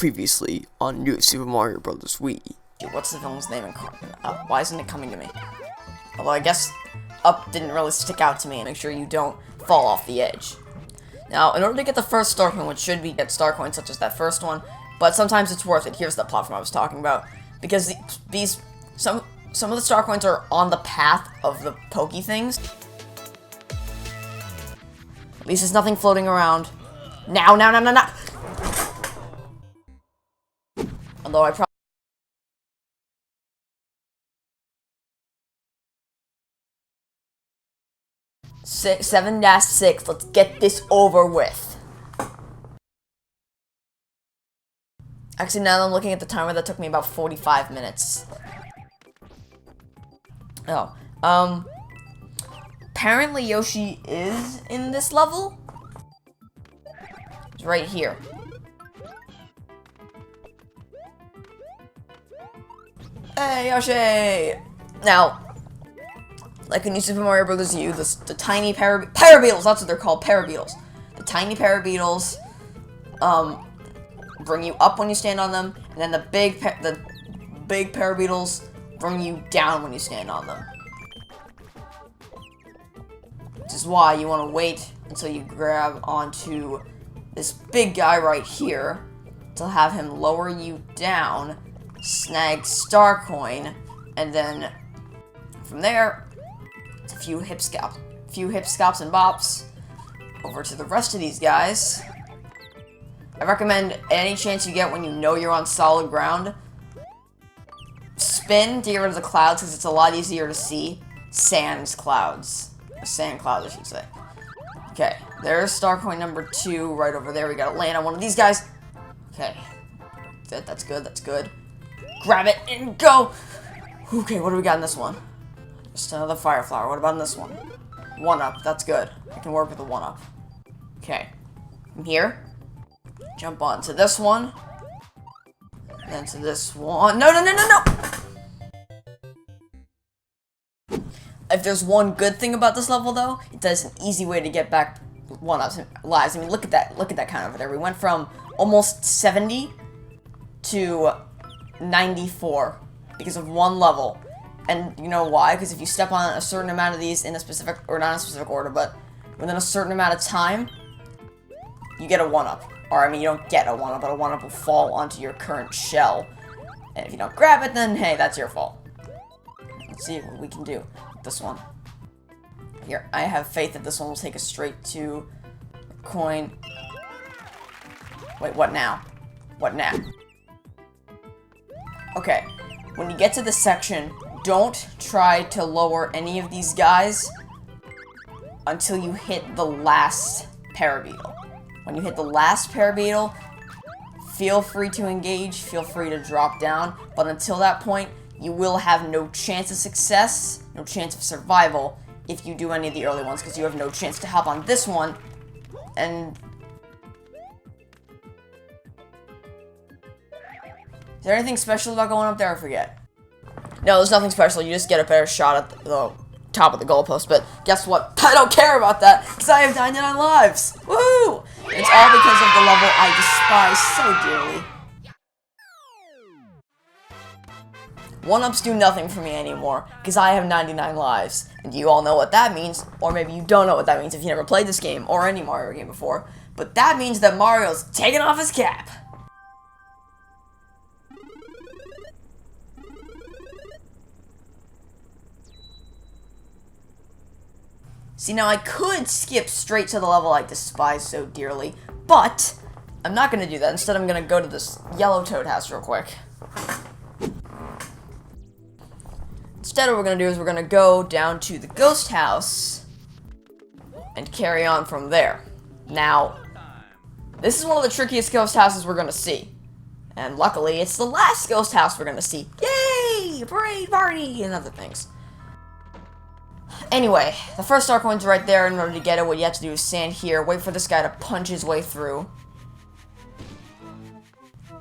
Previously on New Super Mario Bros. Wii. What's the villain's name in Up? Why isn't it coming to me? Although I guess Up didn't really stick out to me. Make sure you don't fall off the edge. Now, in order to get the first star coin, which should be get star coins such as that first one, but sometimes it's worth it. Here's the platform I was talking about, because some of the star coins are on the path of the pokey things. At least there's nothing floating around. Now. Although I probably 7-6, let's get this over with. Actually, now that I'm looking at the timer, that took me about 45 minutes. Oh, apparently Yoshi is in this level. It's right here. Hey, Yoshi! Now, like in New Super Mario Bros. U, the tiny parabeetles, that's what they're called, parabeetles. The tiny parabeetles, bring you up when you stand on them, and then the big parabeetles bring you down when you stand on them. Which is why you want to wait until you grab onto this big guy right here to have him lower you down, snag star coin, and then from there, it's a few hip scalps and bops over to the rest of these guys. I recommend any chance you get when you know you're on solid ground, spin to get rid of the clouds because it's a lot easier to see. Sand clouds, I should say. Okay, there's star coin number 2 right over there. We gotta land on one of these guys. Okay, that's good. Grab it and go. Okay, what do we got in this one? Just another fire flower. What about in this one? 1-up. That's good. I can work with the 1-up. Okay. From here, jump on to this one. Then to this one. No! If there's one good thing about this level, though, it does an easy way to get back 1-ups lives. I mean, look at that count over there. We went from almost 70 to 94 because of one level. And you know why? Because if you step on a certain amount of these in a specific, or not in a specific order, but within a certain amount of time, you get a 1-up. Or, I mean, you don't get a 1-up, but a 1-up will fall onto your current shell. And if you don't grab it, then, hey, that's your fault. Let's see what we can do with this one. Here, I have faith that this one will take us straight to a coin. Wait, what now? What now? Okay, when you get to this section, don't try to lower any of these guys until you hit the last parabeetle. When you hit the last parabeetle, feel free to engage, feel free to drop down, but until that point, you will have no chance of success, no chance of survival if you do any of the early ones, because you have no chance to hop on this one, and... Is there anything special about going up there? I forget. No, there's nothing special. You just get a better shot at the top of the goalpost. But guess what? I don't care about that because I have 99 lives. Woo! It's all because of the level I despise so dearly. 1-ups do nothing for me anymore because I have 99 lives. And you all know what that means. Or maybe you don't know what that means if you never played this game or any Mario game before. But that means that Mario's taking off his cap. See, now I could skip straight to the level I despise so dearly, but I'm not going to do that. Instead, I'm going to go to this yellow toad house real quick. Instead, what we're going to do is we're going to go down to the ghost house and carry on from there. Now, this is one of the trickiest ghost houses we're going to see. And luckily, it's the last ghost house we're going to see. Yay! Parade party! And other things. Anyway, the first star coin's right there. In order to get it, what you have to do is stand here, wait for this guy to punch his way through.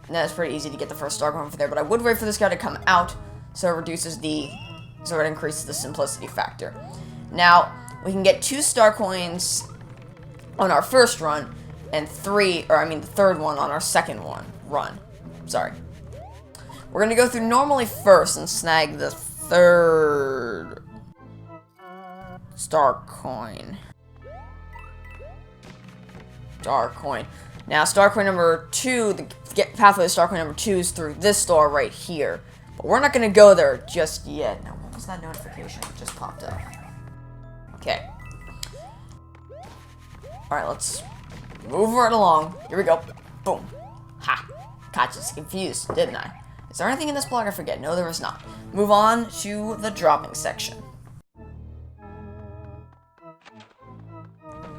And then it's pretty easy to get the first star coin from there, but I would wait for this guy to come out, so it increases the simplicity factor. Now, we can get 2 star coins on our first run, and the third one on our second run. sorry. We're gonna go through normally first and snag the third star coin. Star coin. Now, star coin number 2, the pathway to star coin number 2 is through this door right here. But we're not gonna go there just yet. Now, what was that notification that just popped up? Okay. Alright, let's move right along. Here we go. Boom. Ha. Got you confused, didn't I? Is there anything in this block I forget? No, there is not. Move on to the dropping section.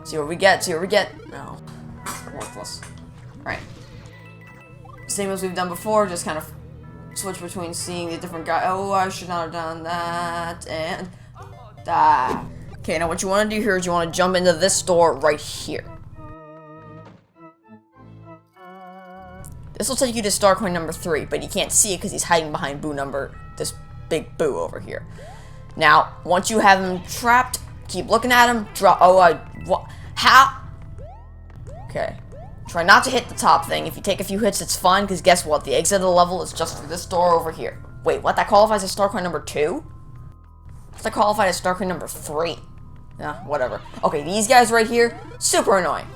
See what we get, see what we get. No. Worthless. Right. Same as we've done before, just kind of switch between seeing the different guys. Oh, I should not have done that, and that. Okay, now what you want to do here is you want to jump into this door right here. This will take you to star coin number 3, but you can't see it because he's hiding behind this big boo over here. Now, once you have him trapped, keep looking at him, drop, what, how? Okay. Try not to hit the top thing. If you take a few hits, it's fine, because guess what? The exit of the level is just through this door over here. Wait, what? That qualifies as star coin number 2? That qualified as star coin number 3. Yeah, whatever. Okay, these guys right here, super annoying.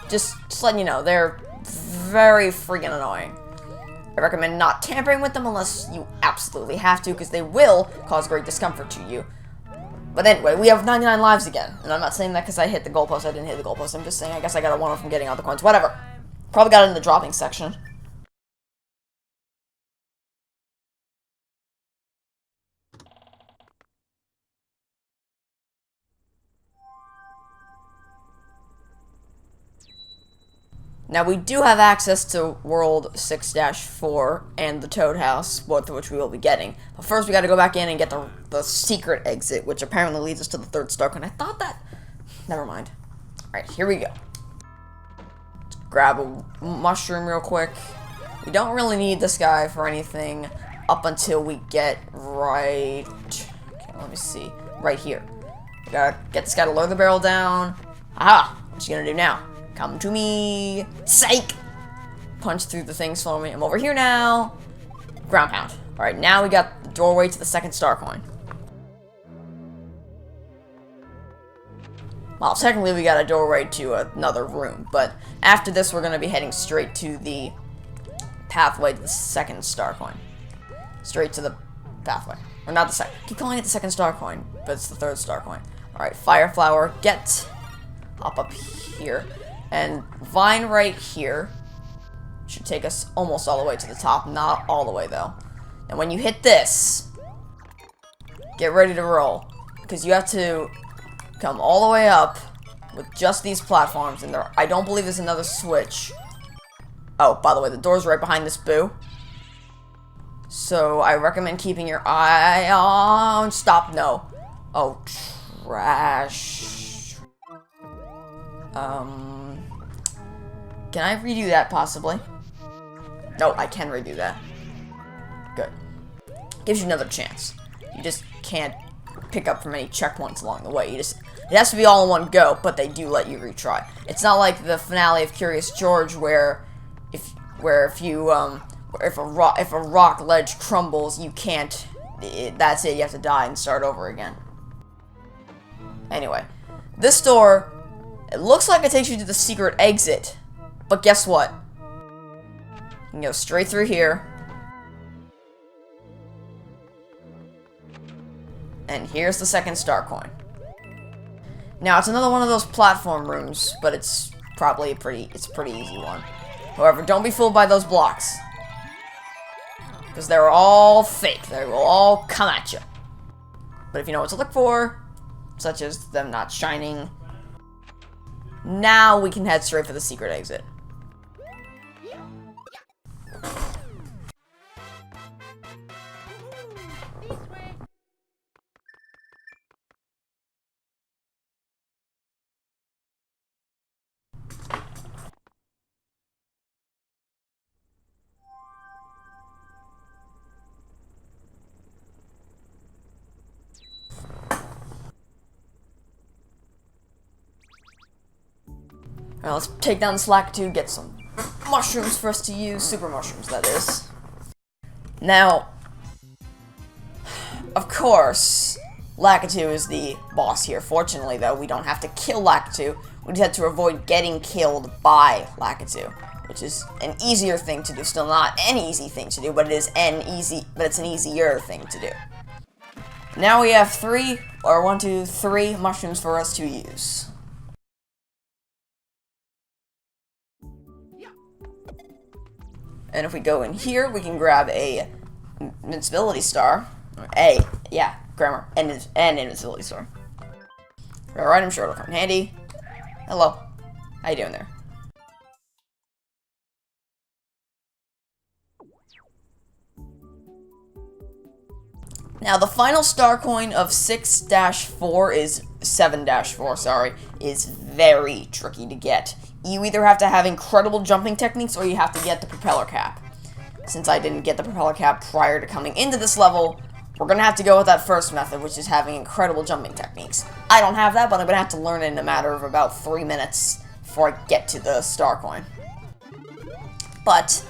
Just letting you know, they're very freaking annoying. I recommend not tampering with them unless you absolutely have to, because they will cause great discomfort to you. But anyway, we have 99 lives again. And I'm not saying that because I hit the goalpost. I didn't hit the goalpost. I'm just saying I guess I got a 1 from getting all the coins. Whatever. Probably got it in the dropping section. Now, we do have access to World 6-4 and the Toad House, both of which we will be getting. But first, we gotta go back in and get the secret exit, which apparently leads us to the third star coin. I thought that... Never mind. Alright, here we go. Let's grab a mushroom real quick. We don't really need this guy for anything up until we get right... Okay, let me see. Right here. We gotta get this guy to lower the barrel down. Aha! What's he gonna do now? Come to me. Psych! Punch through the things for me. I'm over here now. Ground pound. Alright, now we got the doorway to the second star coin. Well, technically we got a doorway to another room, but after this we're going to be heading straight to the pathway to the second star coin. Straight to the pathway. Or not the second. I keep calling it the second star coin, but it's the third star coin. Alright, fire flower, get up here. And vine right here should take us almost all the way to the top. Not all the way, though. And when you hit this, get ready to roll. Because you have to come all the way up with just these platforms. And there, I don't believe there's another switch. Oh, by the way, the door's right behind this boo. So I recommend keeping your eye on... Stop, no. Oh, trash. Can I redo that, possibly? No, I can redo that. Good. Gives you another chance. You just can't pick up from any checkpoints along the way. It has to be all in one go, but they do let you retry. It's not like the finale of Curious George, where if a rock ledge crumbles, you can't. That's it. You have to die and start over again. Anyway, this door, it looks like it takes you to the secret exit. But guess what? You can go straight through here. And here's the second star coin. Now, it's another one of those platform rooms, but it's probably a pretty easy one. However, don't be fooled by those blocks. Because they're all fake. They will all come at you. But if you know what to look for, such as them not shining, now we can head straight for the secret exit. Alright, let's take down this Lakitu, get some mushrooms for us to use. Super mushrooms, that is. Now, of course, Lakitu is the boss here. Fortunately, though, we don't have to kill Lakitu. We just have to avoid getting killed by Lakitu, which is an easier thing to do. Still not an easy thing to do, but it's an easier thing to do. Now we have 3 mushrooms for us to use. And if we go in here, we can grab a invincibility star. Grammar. And invincibility star. Alright, I'm sure it'll come in handy. Hello. How you doing there? Now, the final star coin of 7-4, is very tricky to get. You either have to have incredible jumping techniques or you have to get the propeller cap. Since I didn't get the propeller cap prior to coming into this level, we're going to have to go with that first method, which is having incredible jumping techniques. I don't have that, but I'm going to have to learn it in a matter of about 3 minutes before I get to the star coin. But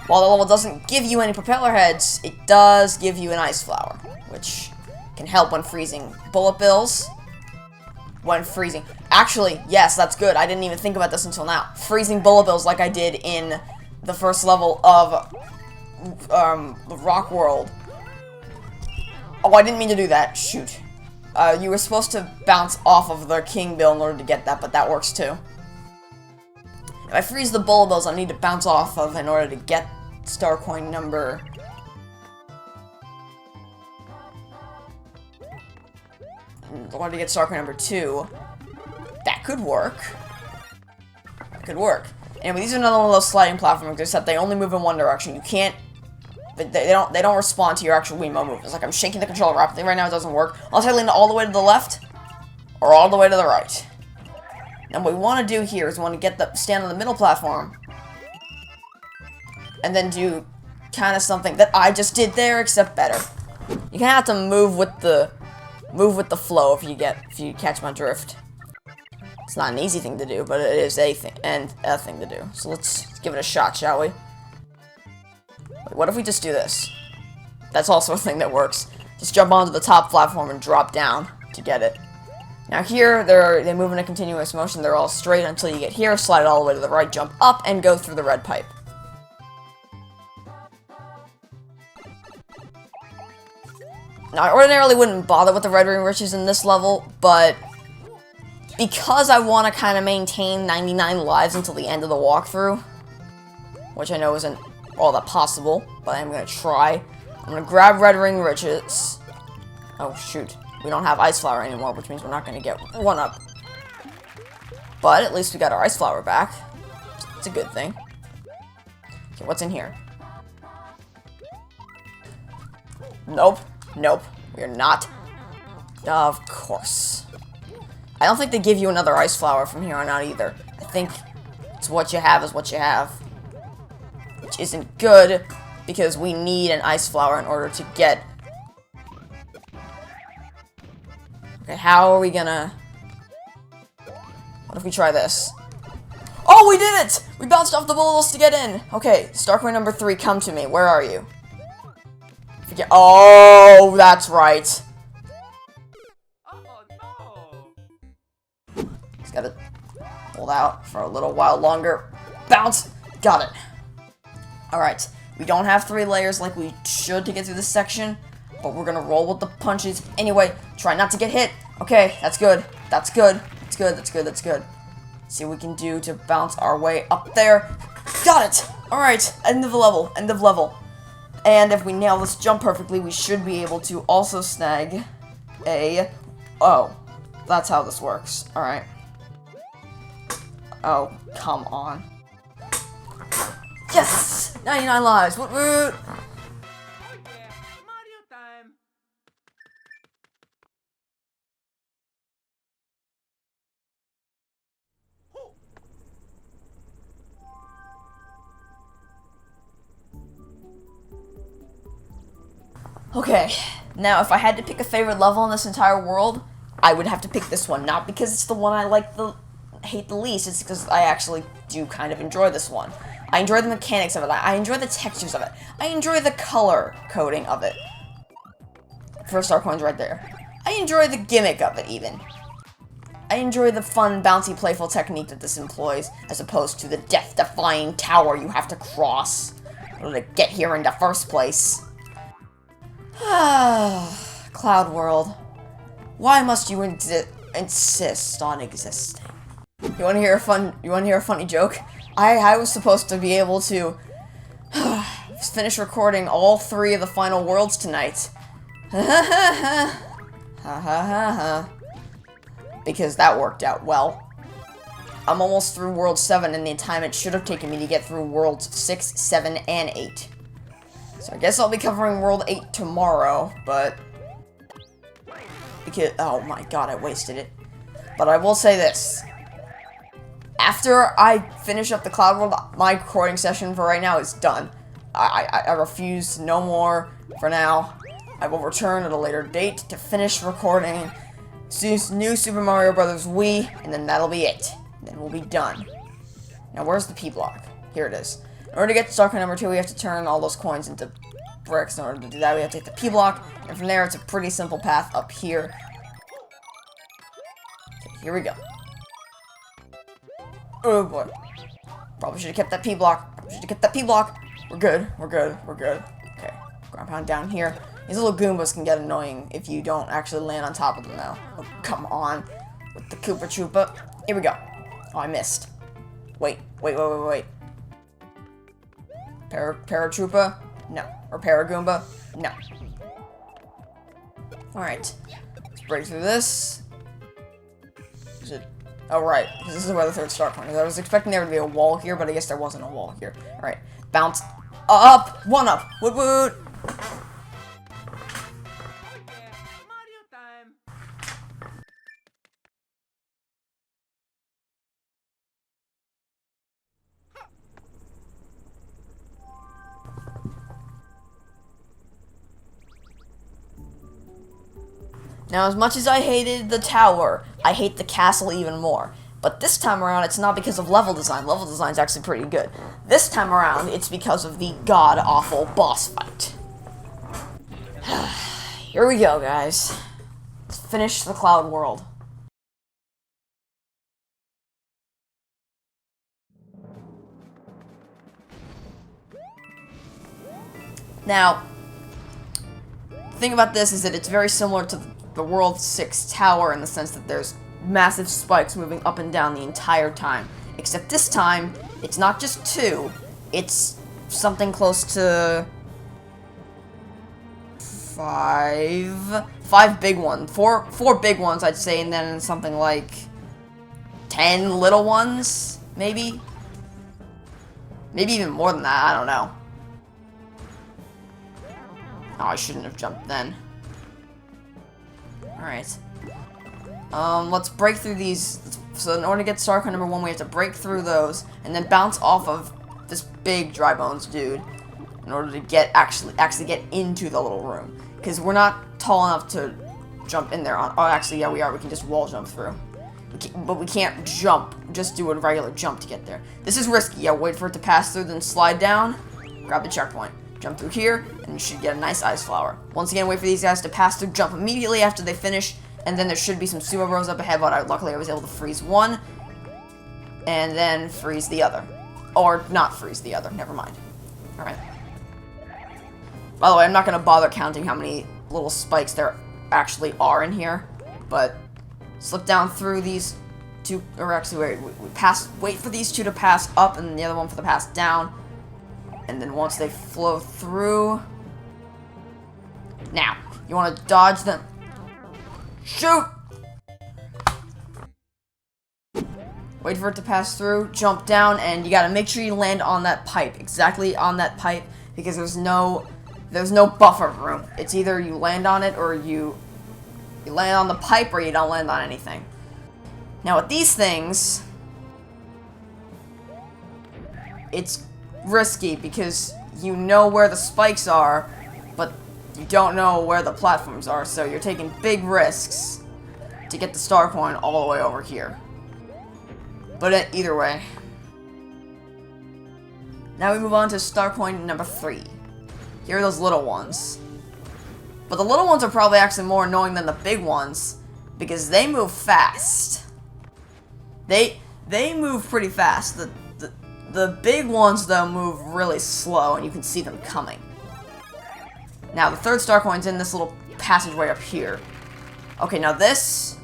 while the level doesn't give you any propeller heads, it does give you an ice flower, which can help when freezing bullet bills. Actually, yes, that's good. I didn't even think about this until now. Freezing bullet bills like I did in the first level of the Rock World. Oh, I didn't mean to do that. Shoot. You were supposed to bounce off of the King Bill in order to get that, but that works too. If I freeze the bullet bills, I need to bounce off of in order to get star coin number... I wanted to get star coin number 2. That could work. Anyway, these are another one of those sliding platforms, except they only move in one direction. You can't... They don't respond to your actual Wiimote movements. Like, I'm shaking the controller rapidly right now, it doesn't work. Unless I lean all the way to the left, or all the way to the right. And what we want to do here is we want to stand on the middle platform, and then do kind of something that I just did there, except better. You kind of have to move with the flow if you catch my drift. It's not an easy thing to do, but it is a thing to do. So let's give it a shot, shall we? Wait, what if we just do this? That's also a thing that works. Just jump onto the top platform and drop down to get it. Now here, they move in a continuous motion. They're all straight until you get here, slide it all the way to the right, jump up, and go through the red pipe. Now, I ordinarily wouldn't bother with the red ring riches in this level, but because I want to kind of maintain 99 lives until the end of the walkthrough, which I know isn't all that possible, but I'm going to try. I'm going to grab red ring riches. Oh, shoot. We don't have ice flower anymore, which means we're not going to get one up. But at least we got our ice flower back. It's a good thing. Okay, what's in here? Nope. Nope. We're not. Of course. I don't think they give you another ice flower from here on out either. I think it's what you have is what you have. Which isn't good, because we need an ice flower in order to get... Okay, how are we gonna... What if we try this? Oh, we did it! We bounced off the bulls to get in! Okay, star coin number 3, come to me. Where are you? Forget. Oh, that's right. Just gotta hold out for a little while longer. Bounce! Got it. Alright, we don't have 3 layers like we should to get through this section, but we're gonna roll with the punches. Anyway, try not to get hit. Okay, that's good. That's good. That's good. That's good. That's good. See what we can do to bounce our way up there. Got it! Alright, end of the level. End of level. And if we nail this jump perfectly, we should be able to also snag a... Oh, that's how this works. Alright. Oh, come on. Yes! 99 lives! Woot woot! Okay, now if I had to pick a favorite level in this entire world, I would have to pick this one. Not because it's the one I hate the least, it's because I actually do kind of enjoy this one. I enjoy the mechanics of it. I enjoy the textures of it. I enjoy the color coding of it. First star coins right there. I enjoy the gimmick of it, even. I enjoy the fun, bouncy, playful technique that this employs, as opposed to the death-defying tower you have to cross in order to get here in the first place. Cloud World. Why must you insist on existing? You wanna hear a funny joke? I was supposed to be able to finish recording all 3 of the final worlds tonight. Because that worked out well. I'm almost through World 7 in the time it should have taken me to get through Worlds 6, 7, and 8. So I guess I'll be covering World 8 tomorrow, but... because... oh my god, I wasted it. But I will say this. After I finish up the Cloud World, my recording session for right now is done. I refuse no more for now. I will return at a later date to finish recording new Super Mario Bros. Wii, and then that'll be it. Then we'll be done. Now, where's the P block? Here it is. In order to get to star coin number 2, we have to turn all those coins into bricks. In order to do that, we have to hit the P block, and from there, it's a pretty simple path up here. Okay, here we go. Oh boy. Probably should have kept that P block. Probably should have kept that P block. We're good. We're good. We're good. Okay. Ground pound down here. These little Goombas can get annoying if you don't actually land on top of them now. Oh, come on. With the Koopa Troopa. Here we go. Oh, I missed. Wait. Paratroopa? No. Or Paragoomba? No. Alright. Let's break through this. Is it... oh, right. Because this is where the 3rd star coin is. I was expecting there to be a wall here, but I guess there wasn't a wall here. Alright. Bounce. Up! 1 up! Woot woot! Now, as much as I hated the tower, I hate the castle even more. But this time around, it's not because of level design. Level design's actually pretty good. This time around, it's because of the god-awful boss fight. Here we go, guys. Let's finish the Cloud World. Now, the thing about this is that it's very similar to the World 6 tower in the sense that there's massive spikes moving up and down the entire time. Except this time, it's not just 2, it's something close to 5 big ones. 4 big ones, I'd say, and then something like 10 little ones, maybe? Maybe even more than that, I don't know. Oh, I shouldn't have jumped then. Alright. Let's break through these. So in order to get star coin number 1, we have to break through those, and then bounce off of this big dry bones dude in order to get actually get into the little room. Because we're not tall enough to jump in there. Oh, actually, yeah, we are. We can just wall jump through. But we can't jump. Just do a regular jump to get there. This is risky. Yeah, wait for it to pass through, then slide down. Grab the checkpoint. Jump through here, and you should get a nice ice flower. Once again, wait for these guys to pass through, jump immediately after they finish, and then there should be some Sūpā Bros up ahead, but luckily I was able to freeze one, and then freeze the other. Or not freeze the other, never mind. Alright. By the way, I'm not going to bother counting how many little spikes there actually are in here, but slip down through these 2, or actually wait for these 2 to pass up, and the other one for the pass down. And then once they flow through... now, you want to dodge them. Shoot! Wait for it to pass through, jump down, and you gotta make sure you land on that pipe. Exactly on that pipe, because there's no buffer room. It's either you land on it, or you land on the pipe, or you don't land on anything. Now with these things... it's risky because you know where the spikes are, but you don't know where the platforms are, so you're taking big risks to get the star coin all the way over here. But either way, Now we move on to star point number 3. Here are those little ones. But the little ones are probably actually more annoying than the big ones, because they move fast. They move pretty fast. The big ones, though, move really slow, and you can see them coming. Now, the third star coin's in this little passageway up here. Okay, now this...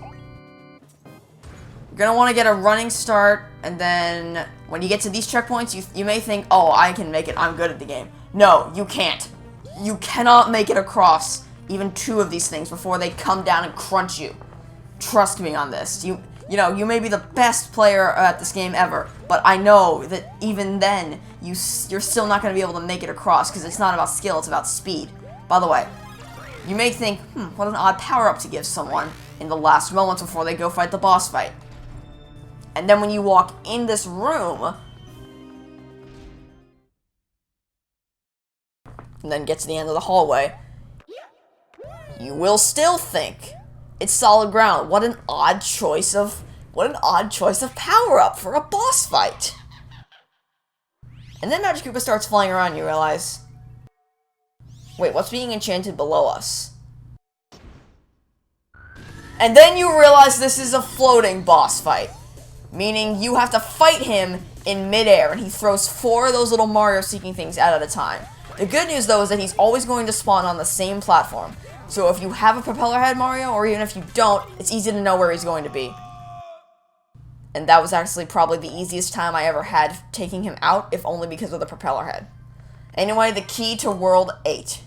You're gonna want to get a running start, and then when you get to these checkpoints, you may think, oh, I can make it, I'm good at the game. No, you can't. You cannot make it across even 2 of these things before they come down and crunch you. Trust me on this. You know, you may be the best player at this game ever, but I know that even then, you're still not going to be able to make it across, because it's not about skill, it's about speed. By the way, you may think, what an odd power-up to give someone in the last moments before they go fight the boss fight. And then when you walk in this room, and then get to the end of the hallway, you will still think it's solid ground. What an odd choice of power-up for a boss fight. And then Magic Koopa starts flying around, and you realize, wait, what's being enchanted below us? And then you realize this is a floating boss fight, meaning you have to fight him in midair, and he throws 4 of those little Mario-seeking things out at a time. The good news, though, is that he's always going to spawn on the same platform. So if you have a propeller head Mario, or even if you don't, it's easy to know where he's going to be. And that was actually probably the easiest time I ever had taking him out, if only because of the propeller head. Anyway, the key to World 8.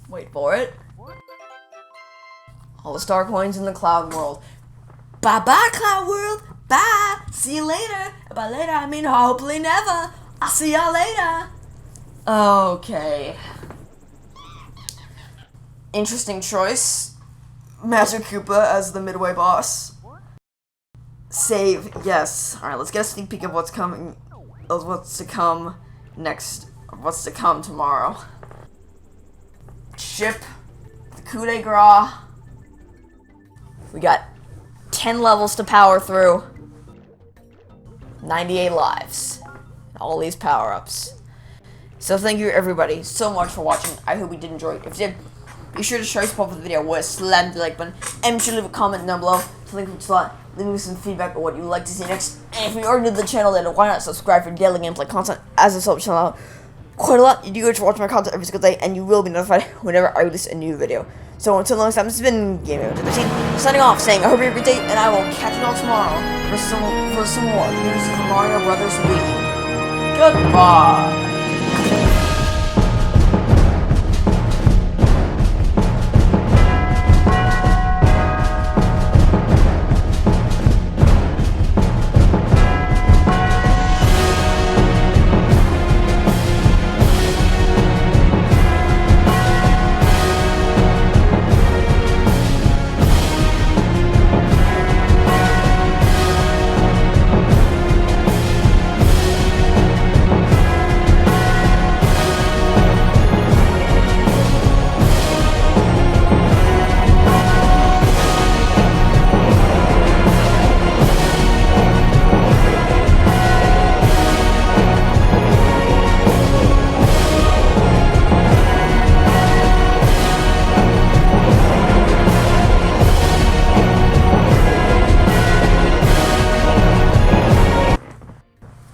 Wait for it. All the star coins in the Cloud World. Bye-bye, Cloud World. Bye. See you later. By later, I mean hopefully never. I'll see y'all later. Okay. Interesting choice. Magic Koopa as the midway boss. Save, yes. Alright, let's get a sneak peek of what's coming. Of what's to come next. Of what's to come tomorrow. Ship, the coup de grace. We got 10 levels to power through. 98 lives. All these power-ups. So thank you everybody so much for watching. I hope you did enjoy it. If you did, be sure to show your support for the video with slam the like button. And be sure to leave a comment down below to leave me some feedback on what you'd like to see next. And if you are new to the channel, then why not subscribe for daily gameplay content, as this helps channel out quite a lot. You do get to watch my content every single day, and you will be notified whenever I release a new video. So until next time, this has been Gaming13, signing off, saying I hope you have a great day, and I will catch you all tomorrow for some more new Super Mario Brothers Wii. Goodbye.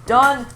Done.